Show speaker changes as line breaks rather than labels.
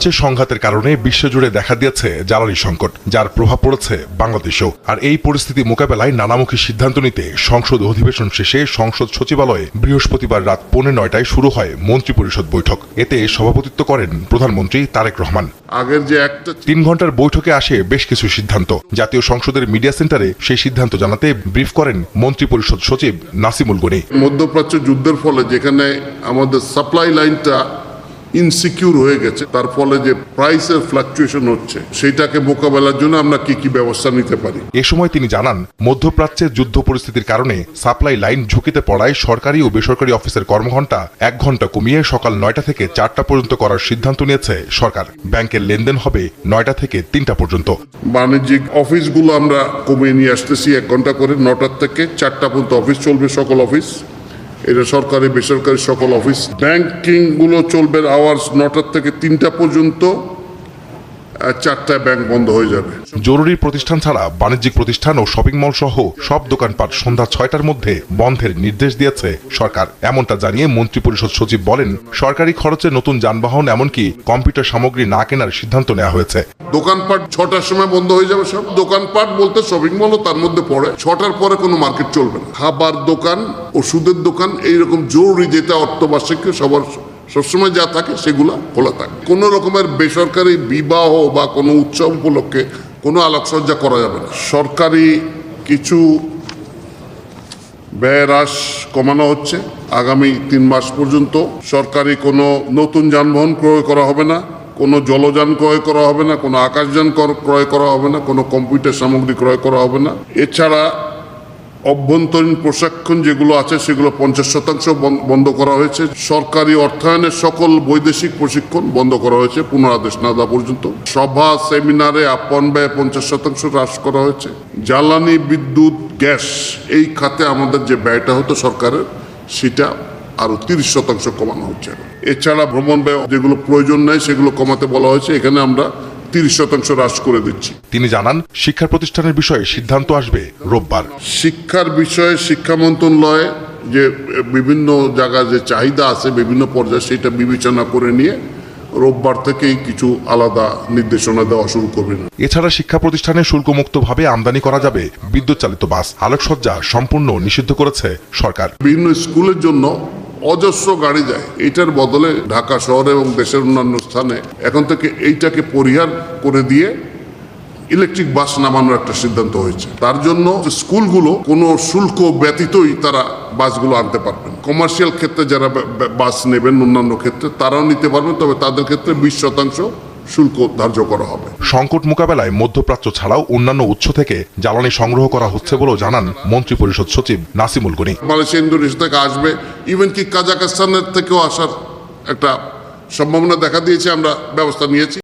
সংঘাতের কারণে বিশ্বজুড়ে দেখা দিয়েছে জ্বালানি সংকট, যার প্রভাব পড়েছে বাংলাদেশেও। আর এই পরিস্থিতি মোকাবেলায় নানামুখী সিদ্ধান্ত নিতে সংসদ অধিবেশন শেষে সংসদ সচিবালয়ে বৃহস্পতিবার রাত 9:45টায় শুরু হয় মন্ত্রিপরিষদ বৈঠক। এতে সভাপতিত্ব করেন প্রধানমন্ত্রী তারেক রহমান।
আগের যে একটা
3 ঘন্টার বৈঠকে আসে বেশ কিছু সিদ্ধান্ত। জাতীয় সংসদের মিডিয়া সেন্টারে সেই সিদ্ধান্ত জানাতে ব্রিফ করেন মন্ত্রিপরিষদ সচিব নাসিমুল গনি।
মধ্যপ্রাচ্য যুদ্ধের ফলে যেখানে আমাদের সাপ্লাই লাইনটা ইনসিকিউর হয়ে গেছে, তার ফলে যে প্রাইসের ফ্লাকচুয়েশন হচ্ছে, সেটাকে মোকাবেলার জন্য আমরা কি ব্যবস্থা নিতে পারি।
এ সময় তিনি জানান, মধ্যপ্রাচ্যের যুদ্ধ পরিস্থিতির কারণে সাপ্লাই লাইন ঝুঁকিতে পড়ায় সরকারি ও বেসরকারি অফিসের কর্মঘণ্টা 1 ঘন্টা কমিয়ে সকাল 9টা থেকে 4টা পর্যন্ত করার সিদ্ধান্ত নিয়েছে সরকার। ব্যাংকের লেনদেন হবে 9টা থেকে 3টা পর্যন্ত।
বাণিজ্যিক অফিসগুলো আমরা কমিয়ে নিয়ে আসতেছি 1 ঘন্টা করে, 9টা থেকে 4টা পর্যন্ত অফিস চলবে, সকল অফিস। এটা সরকারি বেসরকারি সকল অফিস। ব্যাংকিং গুলো চলবে আওয়ার্স 9টা থেকে 3টা পর্যন্ত, 4টায় ব্যাংক বন্ধ হয়ে যাবে।
জরুরি প্রতিষ্ঠান ছাড়া বাণিজ্যিক প্রতিষ্ঠান ও শপিং মল সহ সব দোকানপাট সন্ধ্যা 6টার মধ্যে বন্ধের নির্দেশ দিয়েছে সরকার। এমনটা জানিয়ে মন্ত্রিপরিষদ সচিব বলেন, সরকারি খরচে নতুন যানবাহন এমনকি কম্পিউটার সামগ্রী না কেনার সিদ্ধান্ত নেওয়া হয়েছে।
দোকানপাট 6টার সময় বন্ধ হয়ে যাবে সব। দোকানপাট বলতে শপিং মলও তার মধ্যে পড়ে। 6টার পরে কোনো মার্কেট চলবে না। খাবার দোকান, ওষুধের দোকান, এইরকম জরুরি যেটা অর্থবার্ষিকীয় সবার সবসময় যা থাকে সেগুলা খোলা থাকে। কোনো রকমের বেসরকারি বিবাহ বা কোনো উৎসব উপলক্ষে কোনো আলোকসজ্জা করা যাবে না। সরকারি কিছু ব্যয় হ্রাস কমানো হচ্ছে। আগামী 3 মাস পর্যন্ত সরকারি কোনো নতুন যানবাহন ক্রয় করা হবে না, কোনো জলযান ক্রয় করা হবে না, কোনো আকাশযান ক্রয় করা হবে না, কোনো কম্পিউটার সামগ্রী ক্রয় করা হবে না। এছাড়া অভ্যন্তরীণ প্রশিক্ষণ যেগুলো আছে সেগুলো 50% বন্ধ করা হয়েছে। সরকারি অর্থায়নের সকল বৈদেশিক প্রশিক্ষণ বন্ধ করা হয়েছে পুনরাদেশ না দেওয়া পর্যন্ত। সভা সেমিনারে আপন ব্যয় 50% হ্রাস করা হয়েছে। জ্বালানি, বিদ্যুৎ, গ্যাস এই খাতে আমাদের যে ব্যয়টা হতো সরকারের, সেটা আরো 30% কমানো হচ্ছে। এছাড়া ভ্রমণ ব্যয় যেগুলো প্রয়োজন নেই সেগুলো কমাতে বলা হয়েছে, এখানে আমরা 30% হ্রাস করে দিচ্ছি।
তিনি জানান, শিক্ষা প্রতিষ্ঠানের বিষয়ে সিদ্ধান্ত আসবে রোববার।
শিক্ষার বিষয়ে শিক্ষা মন্ত্রণালয়ে যে বিভিন্ন জায়গায় যে চাহিদা আছে বিভিন্ন পর্যায়ে, সেটা বিবেচনা করে নিয়ে রোববার থেকেই কিছু আলাদা নির্দেশনা দেওয়া শুরু করবে।
এছাড়া শিক্ষা প্রতিষ্ঠানে শুল্কমুক্তভাবে আমদানি করা যাবে বিদ্যুৎ চালিত বাস। আলোকসজ্জা সম্পূর্ণ নিষিদ্ধ করেছে সরকার।
বিভিন্ন স্কুলের জন্য অজস্র গাড়ি যায়, এটার বদলে ঢাকা শহরে এবং দেশের অন্যান্য স্থানে এখন থেকে এইটাকে পরিহার করে দিয়ে ইলেকট্রিক বাস নামানোর একটা সিদ্ধান্ত হয়েছে। তার জন্য স্কুলগুলো কোনো শুল্ক ব্যতীতই তারা বাসগুলো আনতে পারবেন। কমার্শিয়াল ক্ষেত্রে যারা বাস নেবেন অন্যান্য ক্ষেত্রে তারাও নিতে পারবেন, তবে তাদের ক্ষেত্রে 20% শুল্ক ধার্য করা হবে।
সংকট মোকাবেলায় মধ্যপ্রাচ্য ছাড়াও অন্যান্য উৎস থেকে জ্বালানি সংগ্রহ করা হচ্ছে বলেও জানান মন্ত্রিপরিষদ সচিব নাসিমুল গনি।
মালয়েশিয়া, ইন্দোনেশিয়া থেকে আসবে, ইভেন কি কাজাকস্তানের থেকেও আসার একটা সম্ভাবনা দেখা দিয়েছে, আমরা ব্যবস্থা নিয়েছি।